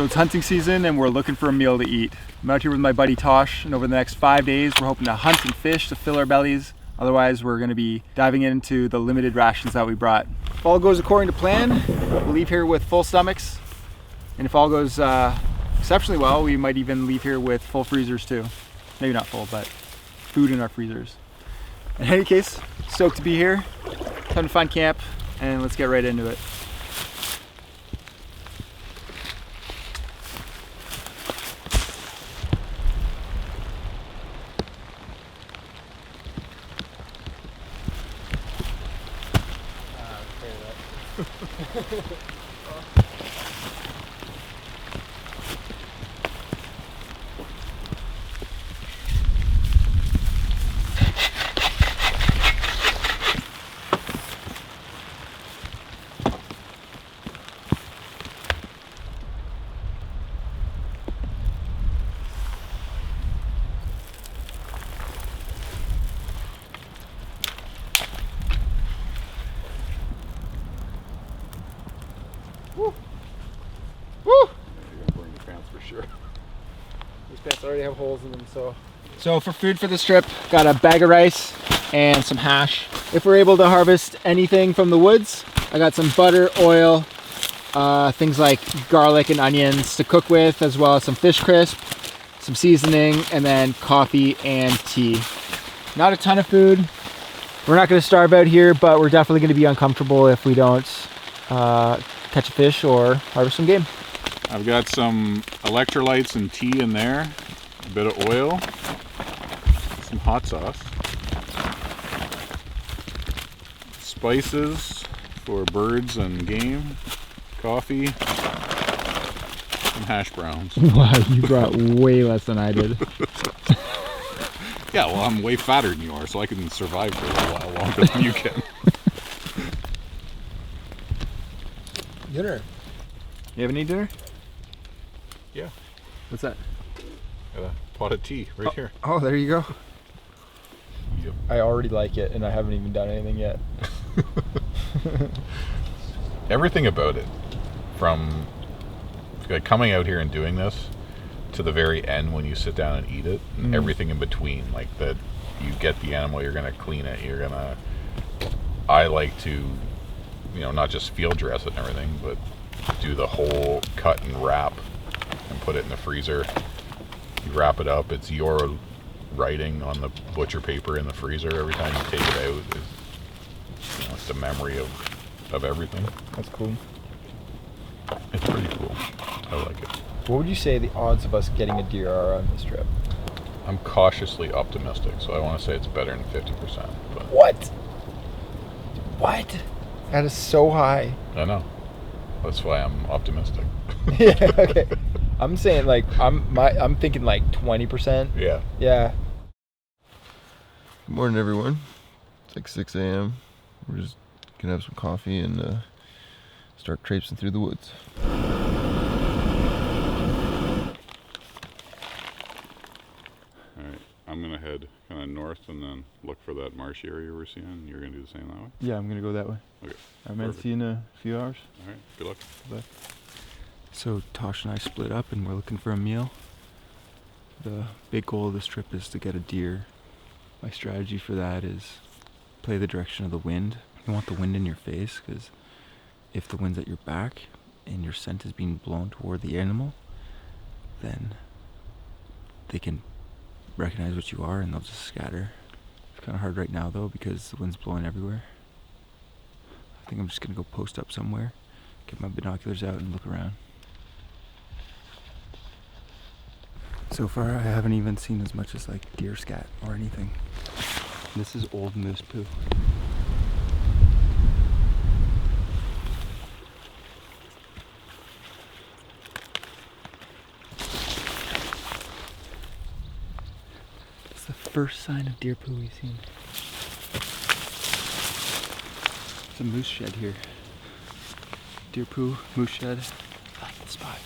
So it's hunting season and we're looking for a meal to eat. I'm out here with my buddy Tosh, and over the next 5 days we're hoping to hunt and fish to fill our bellies. Otherwise we're going to be diving into the limited rations that we brought. If all goes according to plan, we'll leave here with full stomachs. And if all goes exceptionally well, we might even leave here with full freezers too. Maybe not full, but food in our freezers. In any case, stoked to be here. Time to find camp and let's get right into it. Woo! Woo! Yeah, you're gonna burn your pants for sure. These pants already have holes in them, so. So for food for this trip, got a bag of rice and some hash. If we're able to harvest anything from the woods, I got some butter, oil, things like garlic and onions to cook with, as well as some fish crisp, some seasoning, and then coffee and tea. Not a ton of food. We're not gonna starve out here, but we're definitely gonna be uncomfortable if we don't catch a fish or harvest some game. I've got some electrolytes and tea in there, a bit of oil, some hot sauce, spices for birds and game, coffee, some hash browns. Wow, you brought way less than I did. Yeah, well, I'm way fatter than you are, so I can survive for a little while longer than you can. Dinner. You have any dinner? Yeah. What's that? Got a pot of tea right here. Oh, there you go. Yep. I already like it, and I haven't even done anything yet. Everything about it, from like coming out here and doing this to the very end when you sit down and eat it, and everything in between, like that you get the animal, you're gonna clean it, I like to, you know, not just field dress it and everything, but do the whole cut and wrap and put it in the freezer. You wrap it up, it's your writing on the butcher paper in the freezer every time you take it out. You know, it's the memory of everything. That's cool. It's pretty cool. I like it. What would you say the odds of us getting a deer are on this trip? I'm cautiously optimistic, so I want to say it's better than 50%. But What? What? That is so high. I know. That's why I'm optimistic. Yeah, okay. I'm saying like I'm thinking like 20%. Yeah. Yeah. Good morning, everyone. It's like 6 a.m. We're just gonna have some coffee and start traipsing through the woods. Alright, I'm gonna head kind of north and then look for that marshy area we're seeing. You're gonna do the same that way? Yeah, I'm gonna go that way. Okay. I'm gonna see you in a few hours. Alright, good luck. Bye. So Tosh and I split up and we're looking for a meal. The big goal of this trip is to get a deer. My strategy for that is play the direction of the wind. You want the wind in your face, because if the wind's at your back and your scent is being blown toward the animal, then they can recognize what you are and they'll just scatter. It's kind of hard right now though because the wind's blowing everywhere. I think I'm just gonna go post up somewhere, get my binoculars out and look around. So far I haven't even seen as much as like deer scat or anything. This is old moose poo. It's the first sign of deer poo we've seen. There's a moose shed here. Deer poo, moose shed. I like the spot.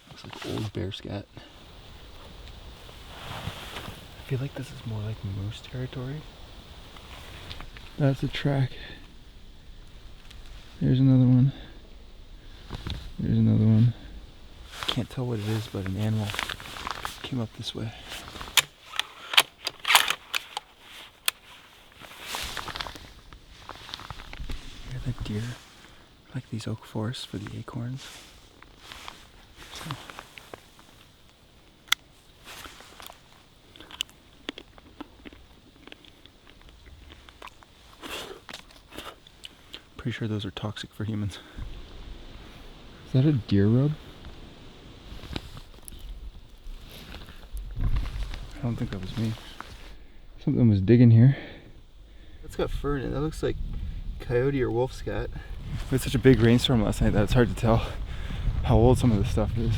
Looks like old bear scat. I feel like this is more like moose territory. That's a track. There's another one. There's another one. Can't tell what it is, but an animal came up this way. Hear the deer like these oak forests for the acorns. So. Pretty sure those are toxic for humans. Is that a deer rub? I don't think that was me. Something was digging here. That's got fur in it. That looks like coyote or wolf scat. We had such a big rainstorm last night that it's hard to tell how old some of this stuff is.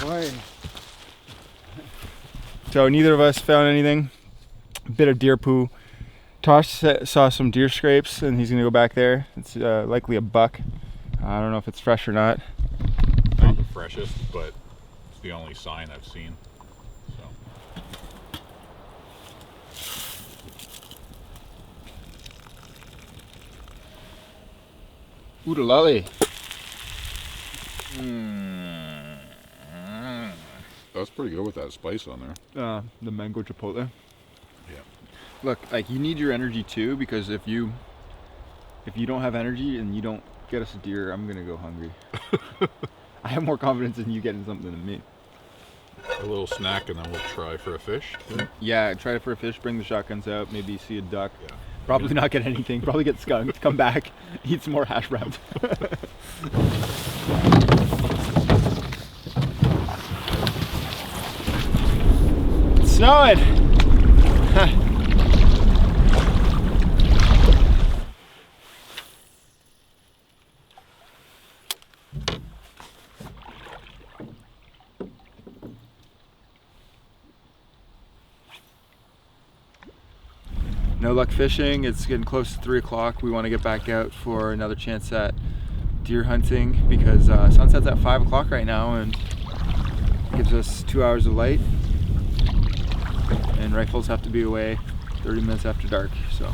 Ahoy. So neither of us found anything. A bit of deer poo. Tosh saw some deer scrapes and he's gonna go back there. It's likely a buck. I don't know if it's fresh or not. Not the freshest, but it's the only sign I've seen. Ooh, the lolly. That's pretty good with that spice on there. The mango chipotle. Yeah. Look, like you need your energy too, because if you don't have energy and you don't get us a deer, I'm gonna go hungry. I have more confidence in you getting something than me. A little snack and then we'll try for a fish. Yeah, try for a fish, bring the shotguns out, maybe see a duck. Yeah. Probably not get anything, probably get skunked, come back, eat some more hash browns. It's snowing! No luck fishing. It's getting close to 3 o'clock. We want to get back out for another chance at deer hunting because sunset's at 5 o'clock right now and gives us 2 hours of light. And rifles have to be away 30 minutes after dark, so.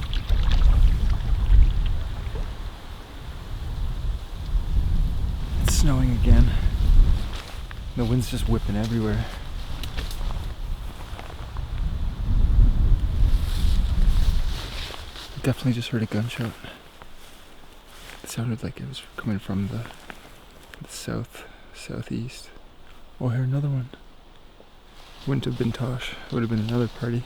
It's snowing again. The wind's just whipping everywhere. Definitely just heard a gunshot. It sounded like it was coming from the southeast. Oh, I heard another one. Wouldn't have been Tosh. It would have been another party.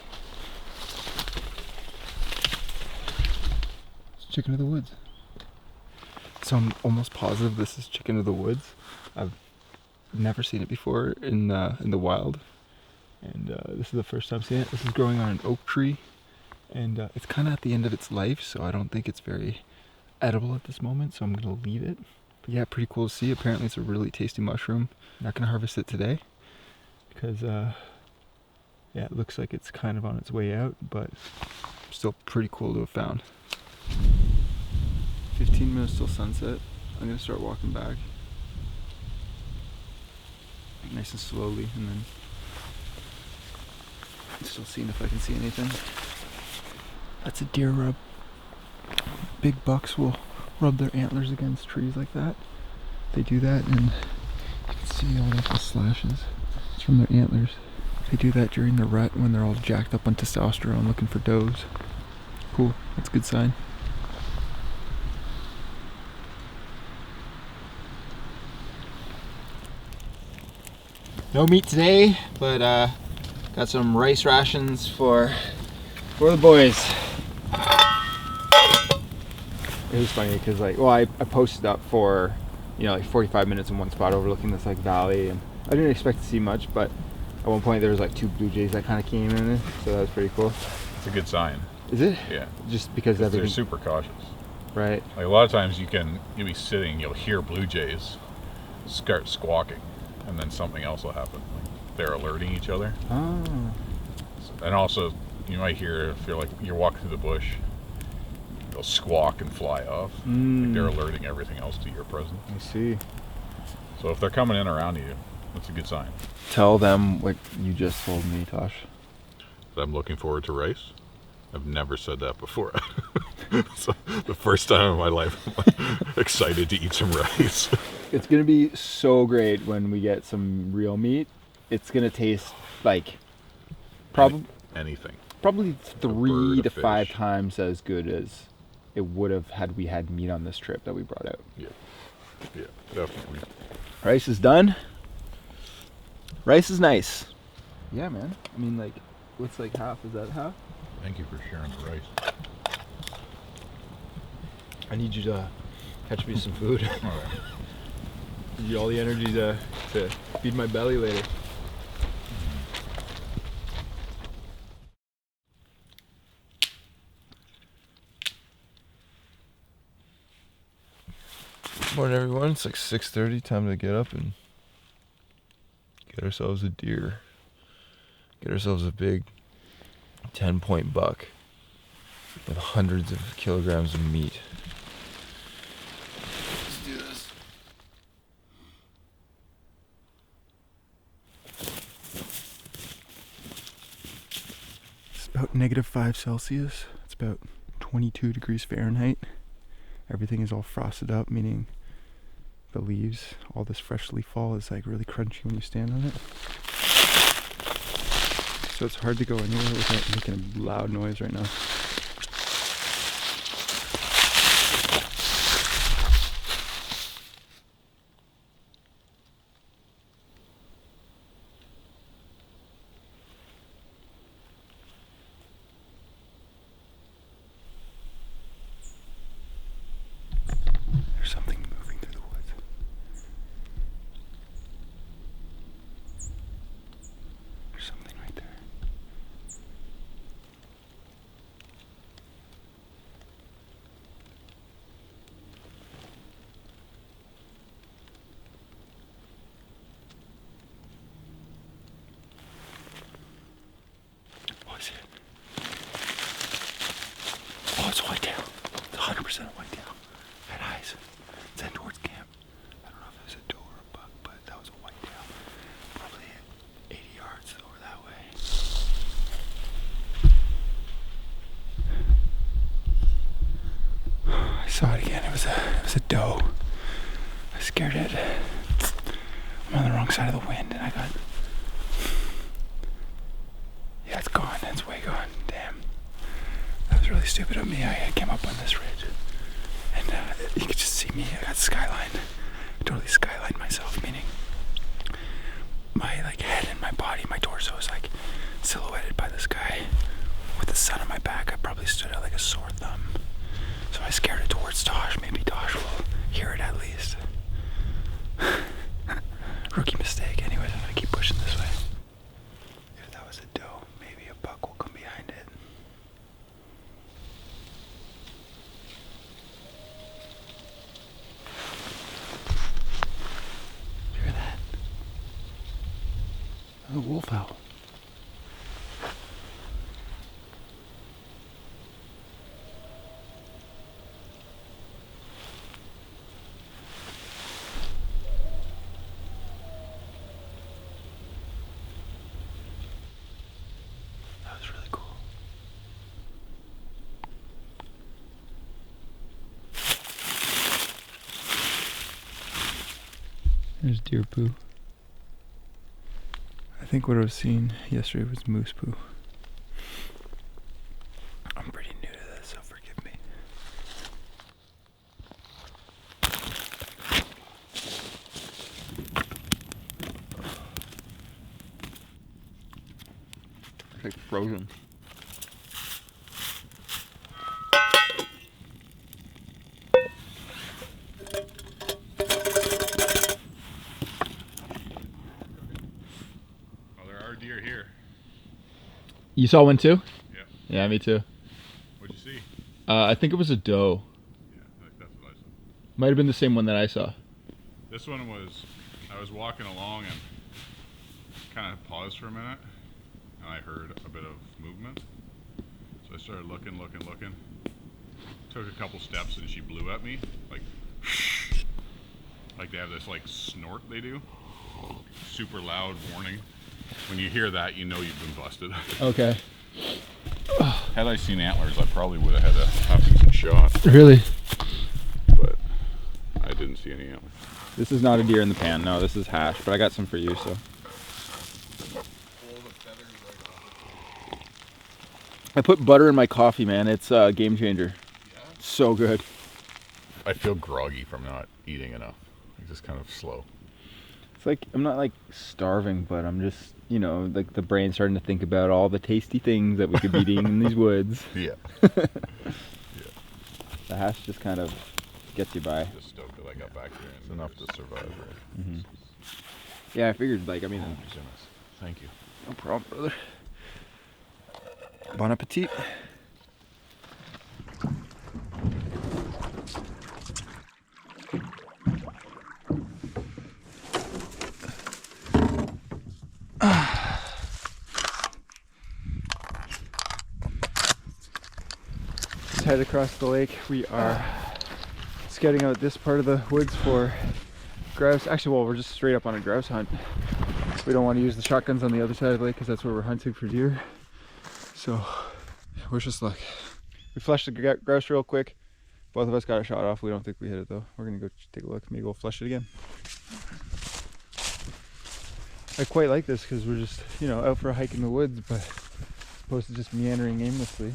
It's chicken of the woods. So I'm almost positive this is chicken of the woods. I've never seen it before in the wild, and this is the first time seeing it. This is growing on an oak tree. And it's kind of at the end of its life, so I don't think it's very edible at this moment, so I'm going to leave it. But yeah, pretty cool to see. Apparently it's a really tasty mushroom. I'm not going to harvest it today because, yeah, it looks like it's kind of on its way out, but still pretty cool to have found. 15 minutes till sunset. I'm going to start walking back. Nice and slowly, and then still seeing if I can see anything. That's a deer rub. Big bucks will rub their antlers against trees like that. They do that and you can see all of the slashes. It's from their antlers. They do that during the rut when they're all jacked up on testosterone looking for does. Cool, that's a good sign. No meat today, but got some rice rations for the boys. It was funny because I posted up for, like 45 minutes in one spot overlooking this valley, and I didn't expect to see much, but at one point there was 2 blue jays that kind of came in, so that was pretty cool. It's a good sign. Is it? Yeah. Just because they're super cautious. Right. A lot of times you'll be sitting, you'll hear blue jays start squawking, and then something else will happen. They're alerting each other. Oh. And also, you might hear if you're walking through the bush, they'll squawk and fly off. They're alerting everything else to your presence. I see. So if they're coming in around you, that's a good sign. Tell them what you just told me, Tosh. That I'm looking forward to rice. I've never said that before. So the first time in my life, I'm excited to eat some rice. It's gonna be so great when we get some real meat. It's gonna taste like anything. Probably 3 to 5 fish. times as good as it would have had we had meat on this trip that we brought out. Yeah, definitely. Rice is done. Rice is nice. Yeah, man. I mean, like, what's like half? Is that half? Thank you for sharing the rice. I need you to catch me some food. All right. Give you all the energy to feed my belly later. Morning, everyone. It's like 6:30. Time to get up and get ourselves a deer. Get ourselves a big 10-point buck with hundreds of kilograms of meat. Let's do this. It's about -5 Celsius. It's about 22 degrees Fahrenheit. Everything is all frosted up, meaning the leaves, all this fresh leaf fall is like really crunchy when you stand on it. So it's hard to go anywhere without making a loud noise right now. There's something moving through the woods. There's something right there. Oh, I see it. Oh, it's a whitetail. It's 100% a whitetail. Red eyes. It's heading towards camp. I don't know if it was a doe or a buck, but that was a whitetail. Probably 80 yards over that way. I saw it again. It was a doe. I scared it. I'm on the wrong side of the wind, and I got. Yeah, it's gone. It's way gone. Damn. That was really stupid of me. I came up on this ridge, and you could just see me. I got skyline. I totally skylined myself, meaning my like head and my body, my torso is like silhouetted by the sky. With the sun on my back, I probably stood out like a sore thumb. So I scared it towards Tosh. Maybe Tosh will hear it at least. Rookie mistake. Anyways, I'm gonna keep pushing this way. If that was a doe, maybe a buck will come behind it. Hear that? A wolf owl. That was really cool. There's deer poo. I think what I was seeing yesterday was moose poo. I'm pretty new to this, so forgive me. It's like frozen. Oh, there are deer here. You saw one too? Yeah. Yeah, me too. What'd you see? I think it was a doe. Yeah, that's what I saw. Might have been the same one that I saw. This one was, I was walking along and kind of paused for a minute, and I heard a bit of movement. So I started looking. Took a couple steps and she blew at me, like they have this like snort they do. Super loud warning. When you hear that, you know you've been busted. Okay. Oh. Had I seen antlers, I probably would have had a half-decent shot. Really? But I didn't see any antlers. This is not a deer in the pan. No, this is hash, but I got some for you, so. I put butter in my coffee, man. It's a game changer. Yeah. So good. I feel groggy from not eating enough. I'm just kind of slow. It's like, I'm not like starving, but I'm just, you know, like the brain's starting to think about all the tasty things that we could be eating in these woods. Yeah. The hash just kind of gets you by. Just stoked that I got back here. It's enough to survive, right? Mm-hmm. Yeah, I figured, like, I mean, Oh, goodness. Thank you. no problem, brother. Bon appetit. Just head across the lake. We are scouting out this part of the woods for grouse. Actually, well, we're just straight up on a grouse hunt. We don't want to use the shotguns on the other side of the lake because that's where we're hunting for deer. So, wish us luck. We flushed the grouse real quick. Both of us got a shot off. We don't think we hit it though. We're gonna go take a look. Maybe we'll flush it again. I quite like this because we're just, you know, out for a hike in the woods, but opposed to just meandering aimlessly.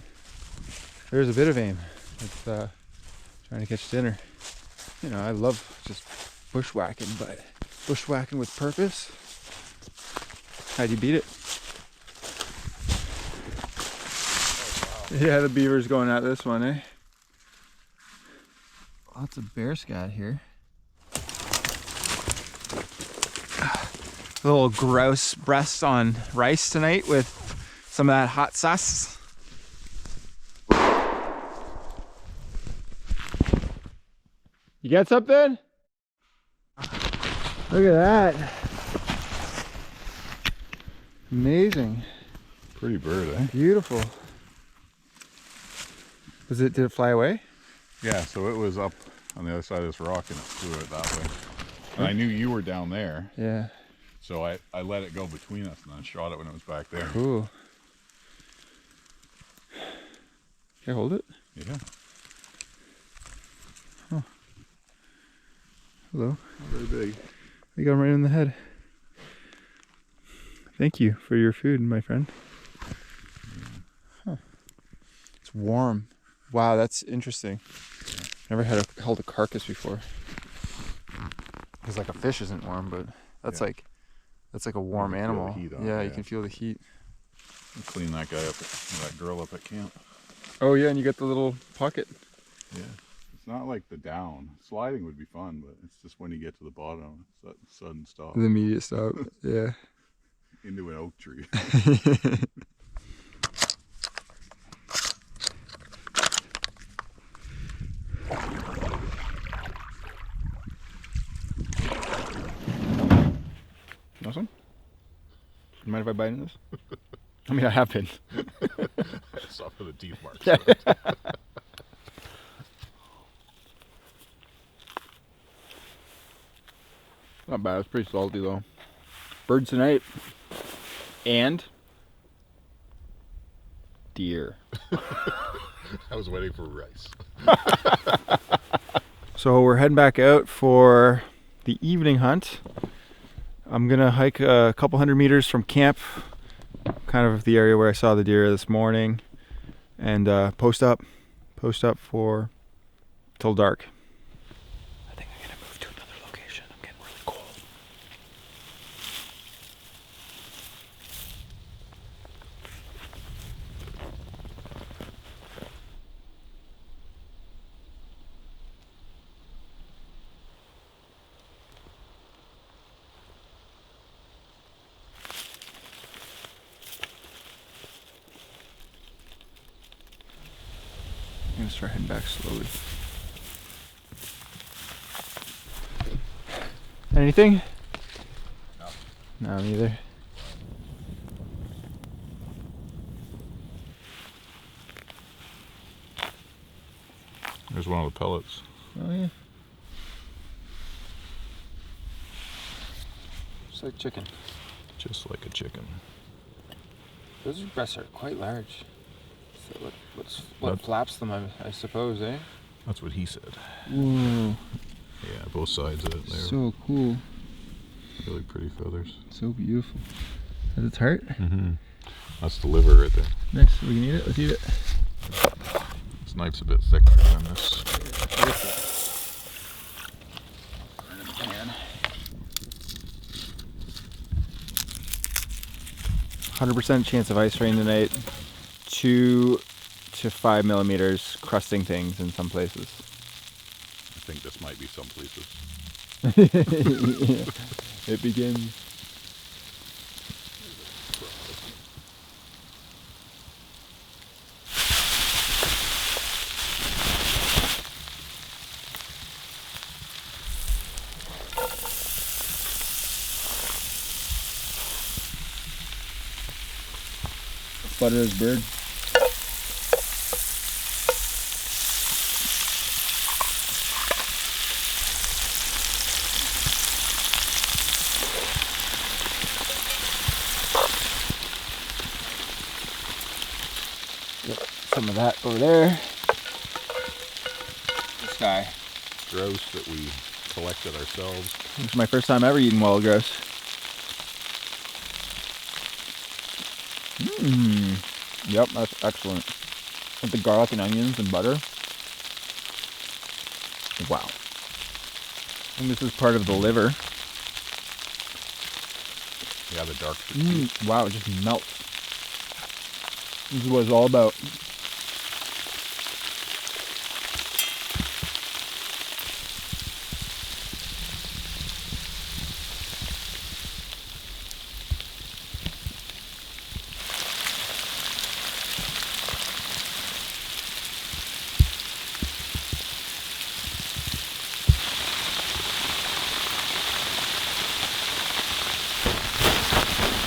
There's a bit of aim. It's trying to catch dinner. You know, I love just bushwhacking, but bushwhacking with purpose. How do you beat it? Yeah, the beaver's going at this one, eh? Lots of bear scat here. A little grouse breast on rice tonight with some of that hot sauce. You got something? Look at that. Amazing. Pretty bird, eh? Beautiful. Did it fly away? Yeah, so it was up on the other side of this rock and it flew it that way. And I knew you were down there. Yeah. So I let it go between us and then shot it when it was back there. Cool. Can I hold it? Yeah. Huh. Hello. Not very big. You got him right in the head. Thank you for your food, my friend. Huh. It's warm. Wow, that's interesting. Yeah. Never held a carcass before. Because like a fish isn't warm, but that's Yeah. like a warm You can feel the animal. heat on it, Yeah, you yeah. can feel the heat. I'll clean that guy up, that girl up at camp. Oh yeah, and you got the little pocket. Yeah. It's not like the down. Sliding would be fun, but it's just when you get to the bottom, sudden stop. The immediate stop. Yeah. Into an oak tree. Awesome. You mind if I bite in this? I mean, I have been. Stop for the teeth marks. Yeah. Not bad. It's pretty salty though. Birds tonight. And deer. I was waiting for rice. So we're heading back out for the evening hunt. I'm gonna hike a couple hundred meters from camp, kind of the area where I saw the deer this morning, and post up for till dark. I think I'm gonna move to another location. I'm getting really cold. I'm gonna start heading back slowly. Anything? No. No, neither. There's one of the pellets. Oh yeah. Just like chicken. Just like a chicken. Those breasts are quite large. So look. What flaps them, I suppose, eh? That's what he said. Whoa. Yeah, both sides of it. They're So cool. really pretty feathers. So beautiful. Has its heart? Mm-hmm. That's the liver right there. Nice. We can eat it. Let's eat it. This knife's a bit thicker than this. 100% chance of ice rain tonight. 2 to 5 millimeters, crusting things in some places. I think this might be some places. Yeah. It begins. Butter his bird. Get some of that over there. This guy. Grouse that we collected ourselves. This is my first time ever eating wild grouse. Yep, that's excellent. With the garlic and onions and butter. Wow. And this is part of the liver. Yeah, the dark. Wow, it just melts. This is what it's all about.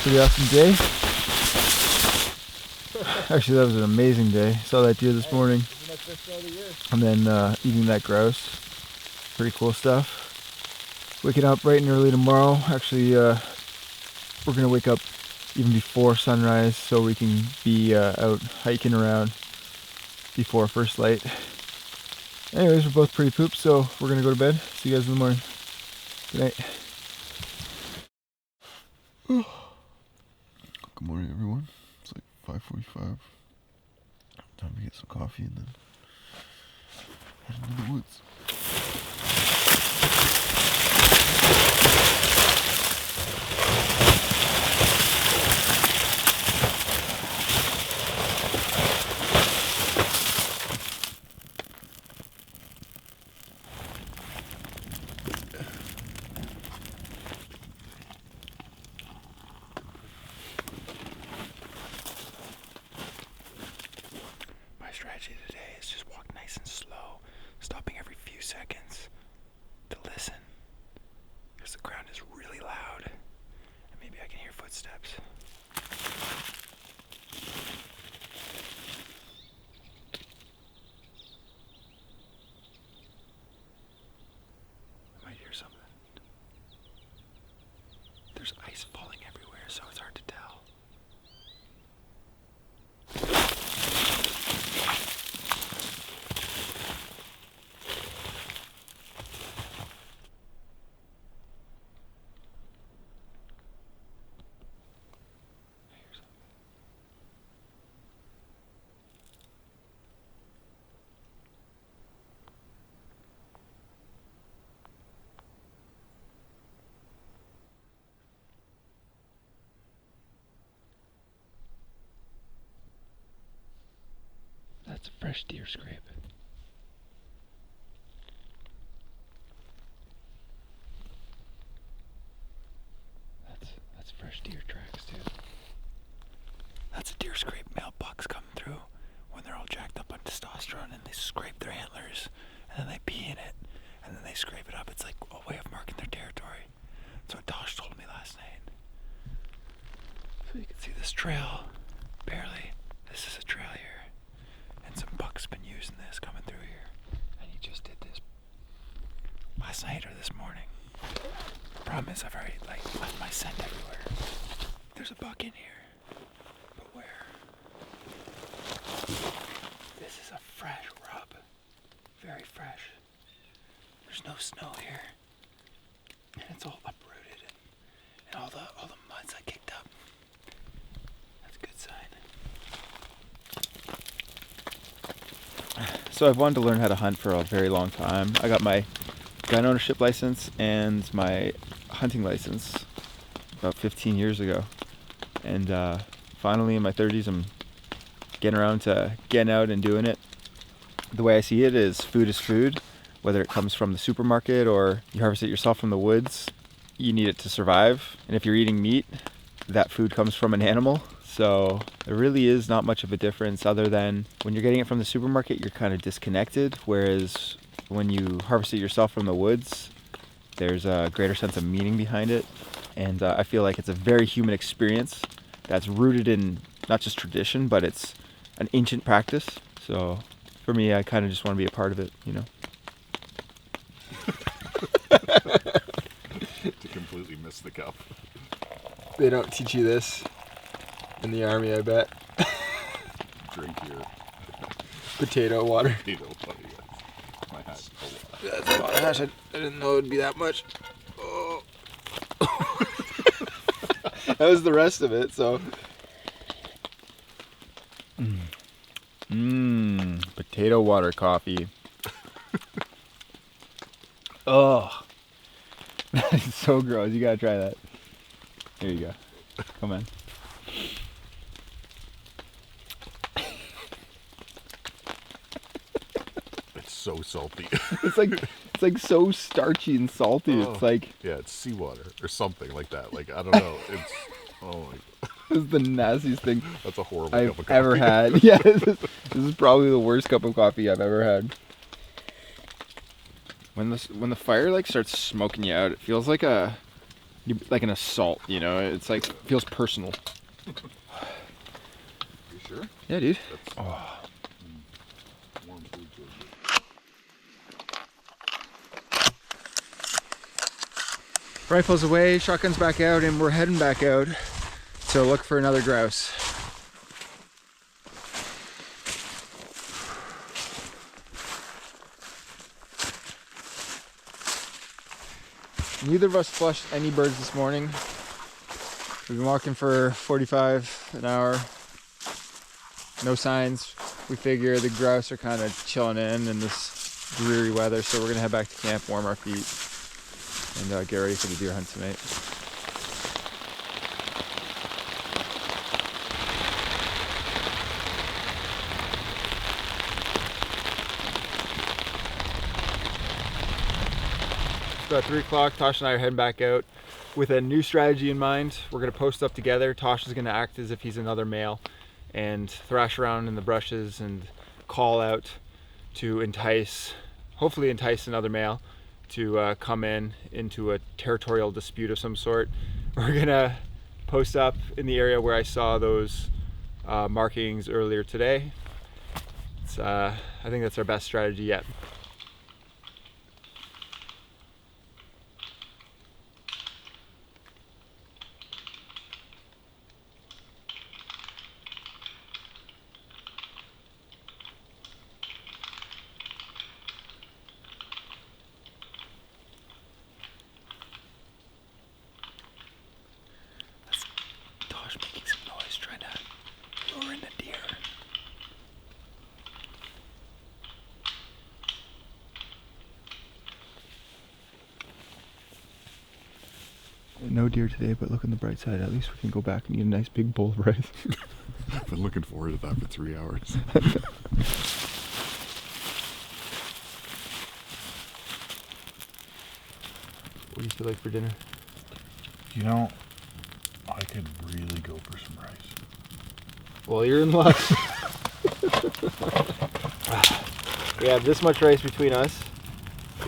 Pretty awesome day. Actually, that was an amazing day. Saw that deer this morning. And then eating that grouse. Pretty cool stuff. Waking up bright and early tomorrow. Actually, we're going to wake up even before sunrise so we can be out hiking around before first light. Anyways, we're both pretty pooped, so we're going to go to bed. See you guys in the morning. Good night. Good morning, everyone. It's like 5:45. Time to get some coffee and then head into the woods. My strategy today is just walk nice and slow, stopping every few seconds to listen, because the ground is really loud, and maybe I can hear footsteps. I might hear something. There's ice falling everywhere, so it's hard to tell. That's a fresh deer scrape. That's fresh deer tracks too. That's a deer scrape. Male bucks come through when they're all jacked up on testosterone and they scrape their antlers and then they pee in it and then they scrape it up. It's like a way of marking their territory. That's what Tosh told me last night. So you can see this trail. Barely. This is a trail here. And some bucks been using this coming through here. And he just did this last night or this morning. Problem is I've already left my scent everywhere. There's a buck in here. But where? This is there's no snow here. And it's all uprooted and all the muds I kicked up. That's a good sign. So I've wanted to learn how to hunt for a very long time. I got my gun ownership license and my hunting license about 15 years ago. And finally in my 30s I'm getting around to getting out and doing it. The way I see it is food, whether it comes from the supermarket or you harvest it yourself from the woods. You need it to survive. And if you're eating meat, that food comes from an animal. So there really is not much of a difference other than when you're getting it from the supermarket, you're kind of disconnected. Whereas when you harvest it yourself from the woods, there's a greater sense of meaning behind it. And I feel like it's a very human experience that's rooted in not just tradition, but it's an ancient practice. So for me, I kind of just want to be a part of it, you know? To completely miss the cup. They don't teach you this in the army, I bet. Drink your Potato water. potato water. Yes. My hat's full. That's a lot of hash. I didn't know it would be that much. Oh. That was the rest of it, so. Potato water coffee. Oh. That is so gross. You gotta try that. Here you go. Come on. It's so salty. It's like so starchy and salty. Oh. It's like Yeah, it's seawater or something like that. Like, I don't know. It's, oh my God. this is the nastiest thing That's a horrible cup of I've coffee. ever had. Yeah, this is probably the worst cup of coffee I've ever had. When the fire like starts smoking you out, it feels like an assault. You know, it's like feels personal. You sure? Yeah, dude. That's warm food too. Rifles away, shotguns back out, and we're heading back out to look for another grouse. Neither of us flushed any birds this morning. We've been walking for 45 an hour. No signs. We figure the grouse are kind of chilling in this dreary weather, so we're gonna head back to camp, warm our feet, and get ready for the deer hunt tonight. It's about 3 o'clock. Tosh and I are heading back out with a new strategy in mind. We're gonna post up together. Tosh is gonna act as if he's another male and thrash around in the brushes and call out to hopefully entice another male to come into a territorial dispute of some sort. We're gonna post up in the area where I saw those markings earlier today. I think that's our best strategy yet. Making some noise trying to lure in the deer. No deer today, but look on the bright side. At least we can go back and eat a nice big bowl of rice. I've been looking forward to that for 3 hours. What do you feel like for dinner? You know, I could really go for some rice. Well, you're in luck. We have this much rice between us.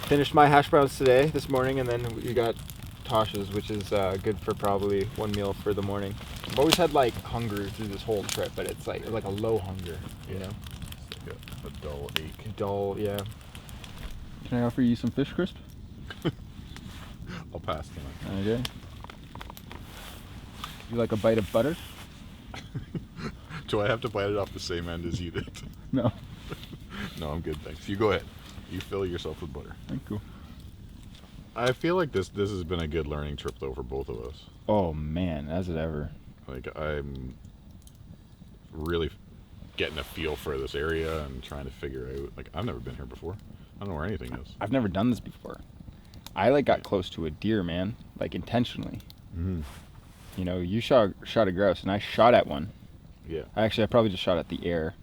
Finished my hash browns this morning, and then you got Tosh's, which is good for probably one meal for the morning. I've always had like hunger through this whole trip, but it's like a low hunger, you know? It's like a dull ache. Dull, yeah. Can I offer you some fish crisp? I'll pass tonight. Okay. You like a bite of butter? Do I have to bite it off the same end as you did? No. No, I'm good, thanks. You go ahead. You fill yourself with butter. Thank you. I feel like this has been a good learning trip though for both of us. Oh man, has it ever. Like I'm really getting a feel for this area and trying to figure out, like, I've never been here before. I don't know where anything is. I've never done this before. I like got close to a deer, man, like intentionally. Mm-hmm. You know, you shot a grouse and I shot at one. Yeah. I probably just shot at the air,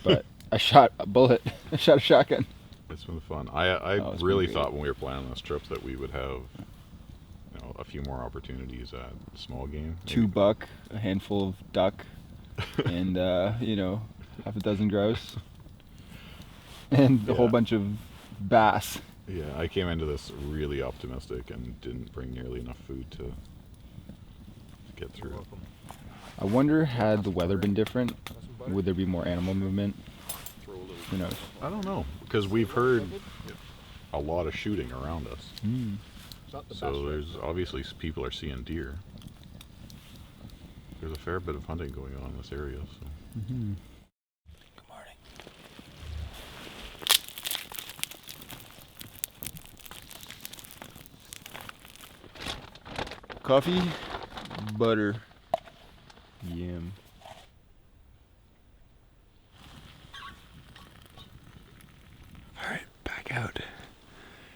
but I shot a bullet. I shot a shotgun. It's been fun. I Oh, it's really been great. thought when we were planning this trip that we would have, you know, a few more opportunities at small game. Maybe. 2 buck, a handful of duck, and you know, half a dozen grouse, and a whole bunch of bass. Yeah, I came into this really optimistic and didn't bring nearly enough food to get through it. I wonder, had the weather been different, would there be more animal movement? Who knows? I don't know, because we've heard a lot of shooting around us. Mm. So there's obviously people are seeing deer. There's a fair bit of hunting going on in this area. So. Mm-hmm. Good morning. Coffee, butter, yam. Alright, back out.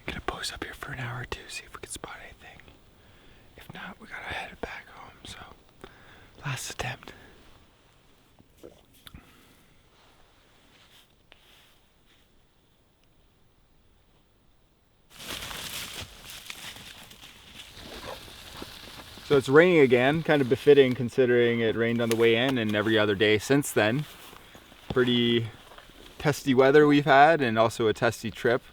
Gonna post up here for an hour or two, see if we can spot anything. If not, we gotta head back home, so last attempt. So it's raining again, kind of befitting considering it rained on the way in and every other day since then. Pretty testy weather we've had and also a testy trip.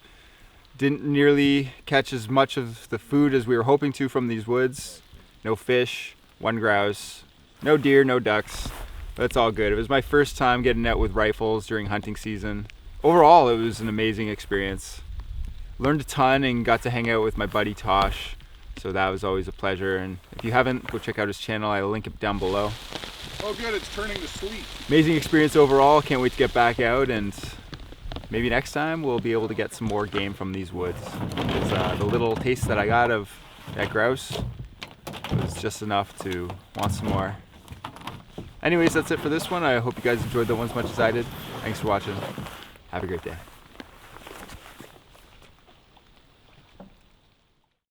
Didn't nearly catch as much of the food as we were hoping to from these woods. No fish, 1 grouse, no deer, no ducks, but it's all good. It was my first time getting out with rifles during hunting season. Overall, it was an amazing experience. Learned a ton and got to hang out with my buddy Tosh. So that was always a pleasure, and if you haven't, go check out his channel. I'll link it down below. Oh good, it's turning to sleet. Amazing experience overall. Can't wait to get back out, and maybe next time we'll be able to get some more game from these woods. Because the little taste that I got of that grouse was just enough to want some more. Anyways, that's it for this one. I hope you guys enjoyed the one as much as I did. Thanks for watching. Have a great day.